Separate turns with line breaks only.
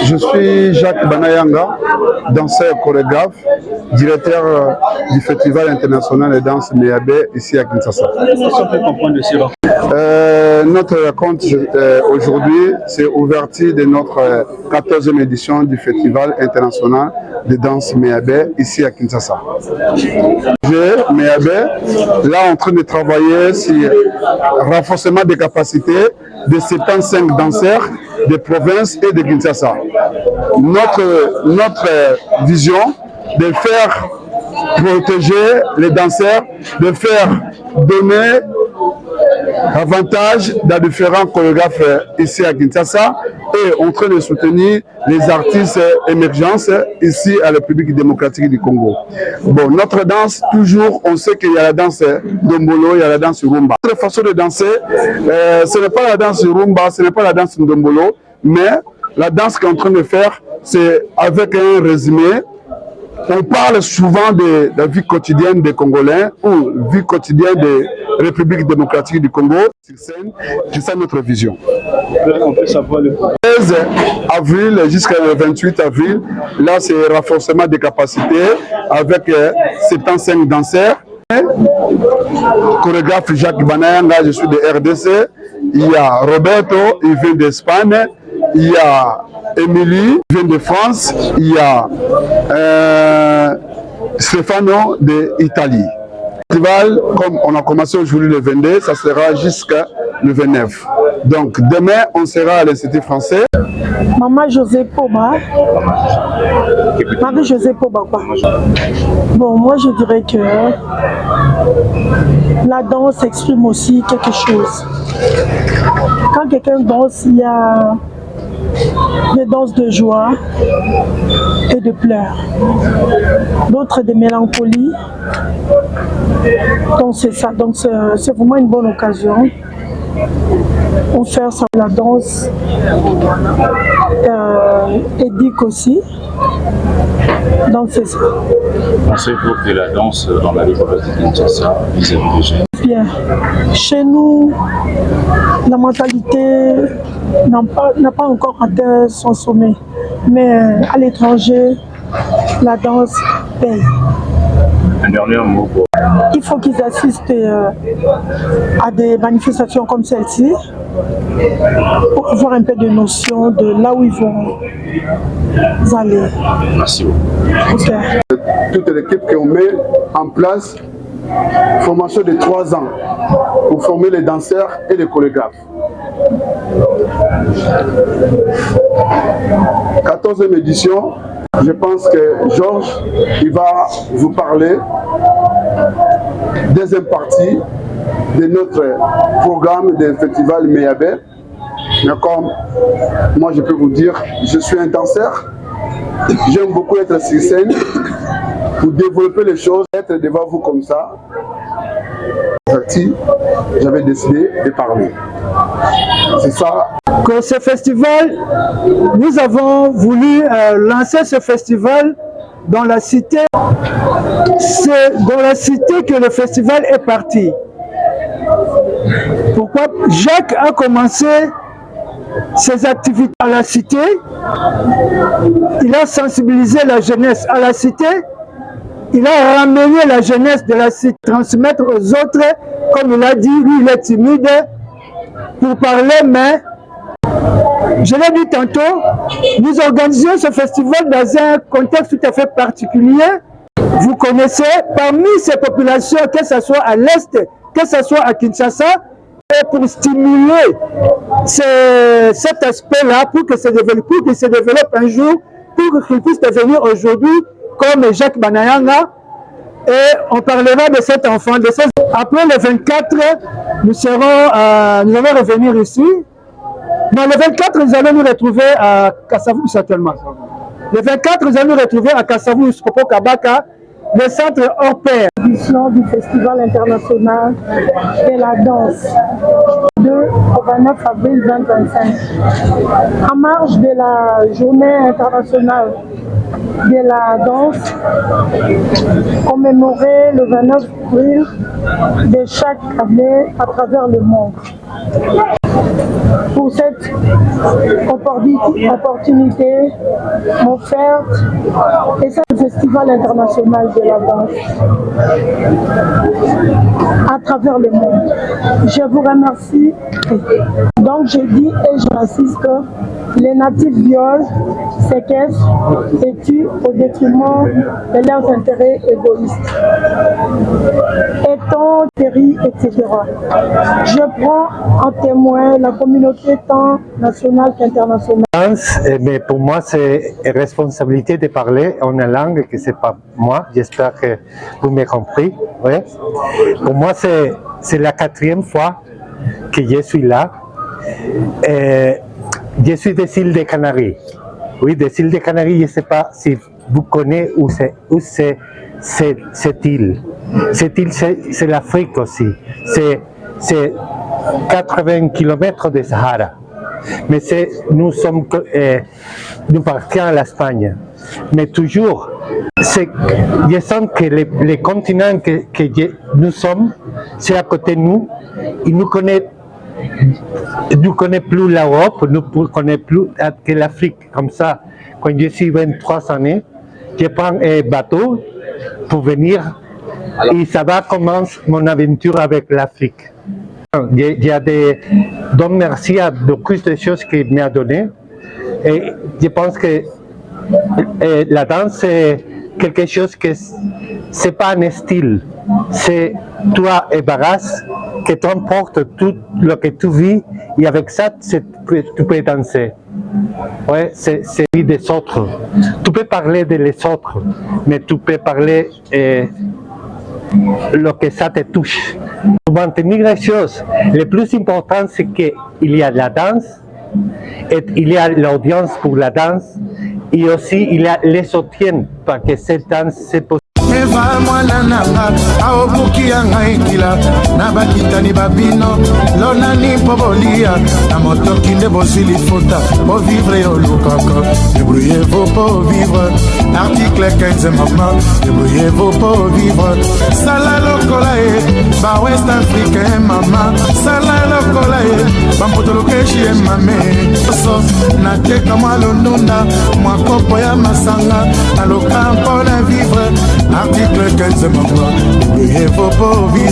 je suis Jacques Banayanga, danseur chorégraphe, directeur du Festival international de danse Méabé ici à Kinshasa. Notre raconte aujourd'hui, c'est l'ouverture de notre 14e édition du Festival international de danse Méabé ici à Kinshasa. Méabé, là en train de travailler sur le renforcement des capacités de 75 danseurs de province et de Kinshasa. Notre vision de faire protéger les danseurs, de faire donner avantage dans différents chorégraphes ici à Kinshasa et en train de soutenir les artistes émergents ici à la République démocratique du Congo. Bon, notre danse, toujours, on sait qu'il y a la danse Ndombolo, il y a la danse Rumba. Notre façon de danser, ce n'est pas la danse Rumba, ce n'est pas la danse Ndombolo, mais la danse qu'on est en train de faire, c'est avec un résumé. On parle souvent de la vie quotidienne des Congolais ou vie quotidienne de la République démocratique du Congo. C'est ça notre vision. On peut savoir le 16 avril jusqu'au 28 avril, là c'est le renforcement des capacités avec 75 danseurs. Chorégraphe Jacques Banayanga, je suis de RDC. Il y a Roberto, il vient d'Espagne. Il y a Émilie, qui vient de France. Il y a Stefano d'Italie. Le festival, comme on a commencé aujourd'hui le 22, ça sera jusqu'à le 29. Donc demain, on sera à l'Institut français.
Maman José Poba. Marie-Josée Poba, quoi. Bon, moi je dirais que la danse exprime aussi quelque chose. Quand quelqu'un danse, il y a des danses de joie et de pleurs, d'autres de mélancolie. Donc c'est ça, donc c'est vraiment une bonne occasion pour faire ça. La danse éduque aussi, donc c'est ça.
Pensez-vous que la danse dans la ville de Kinshasa vis-à-vis des jeunes?
Bien, chez nous, la mentalité n'a pas encore atteint son sommet, mais à l'étranger, la danse paye.
Un dernier mot pour...
Il faut qu'ils assistent à des manifestations comme celle-ci pour avoir un peu de notion de là où ils vont aller.
Merci beaucoup.
Okay.
Toute l'équipe qu'on met en place, formation de 3 ans pour former les danseurs et les chorégraphes. 14e édition, je pense que Georges, il va vous parler deuxième partie de notre programme de festival Méabé. Mais comme moi je peux vous dire, je suis un danseur, j'aime beaucoup être sur scène pour développer les choses, être devant vous comme ça. J'avais décidé de parler. C'est ça.
Que ce festival, nous avons voulu lancer ce festival dans la cité. C'est dans la cité que le festival est parti. Pourquoi? Jacques a commencé ses activités à la cité. Il a sensibilisé la jeunesse à la cité. Il a ramené la jeunesse de la cité, transmettre aux autres, comme il a dit, lui il est timide pour parler, mais je l'ai dit tantôt, nous organisons ce festival dans un contexte tout à fait particulier. Vous connaissez, parmi ces populations, que ce soit à l'Est, que ce soit à Kinshasa, et pour stimuler cet aspect-là, pour que ça se développe un jour, pour qu'il puisse devenir aujourd'hui comme Jacques Banayanga, et on parlera de cet enfant. Après le 24, nous allons revenir ici. Non, le 24, nous allons nous retrouver à Kassavou, certainement. Le 24, nous allons nous retrouver à Kassavou, Skopo Kabaka, le centre hors pair.
Édition du Festival international de la danse, 2 au 29 avril 2025. En marge de la journée internationale de la danse, commémorée le 29 avril de chaque année à travers le monde. pour cette opportunité offerte et ce festival international de la danse à travers le monde. Je vous remercie. Donc je dis et j'insiste que les natifs violent, séquestrent et tuent au détriment de leurs intérêts égoïstes. Étant péri, etc. Je prends en témoin la communauté tant nationale qu'internationale.
Mais pour moi, c'est responsabilité de parler en une langue que c'est pas moi. J'espère que vous m'avez compris. Ouais. Pour moi, c'est la 4e fois que je suis là. Je suis des îles des Canaries. Oui, des îles des Canaries, je ne sais pas si vous connaissez où c'est cette île. Cette île, c'est l'Afrique aussi. C'est 80 km de Sahara. Mais nous partons à l'Espagne. Mais toujours, je sens que le continent que nous sommes, c'est à côté de nous. Il nous connaît plus l'Europe, nous ne connaissons plus que l'Afrique. Comme ça, quand je suis 23 années, je prends un bateau pour venir et ça va commencer mon aventure avec l'Afrique. Il y a donc merci à beaucoup de choses qu'il m'a donné et je pense que la danse c'est quelque chose que c'est pas un style, c'est toi et Barras que t'emporte tout ce que tu vis et avec ça tu peux danser. Ouais, c'est des autres. Tu peux parler de les autres, mais tu peux parler ce que ça te touche. Pour maintenir les choses, le plus important c'est qu'il y a la danse, et il y a l'audience pour la danse, et aussi il y a les soutiens parce que cette danse c'est possible.
Eva mwana nanga aobuki ya ngaikila na bakitani babino lonani pobolia na motoki nde bozili futa po vivre yo lukaka débrouillez-vous pour vivre article 15 maman débrouillez-vous pour vivre sala lokola e ba west africain mama sala lokola e ba mbotolokeshi e mame so na teka malondunda mwa kopo ya masanga na lokampo na vivre article 15 maman, débrouillez-vous pour vivre.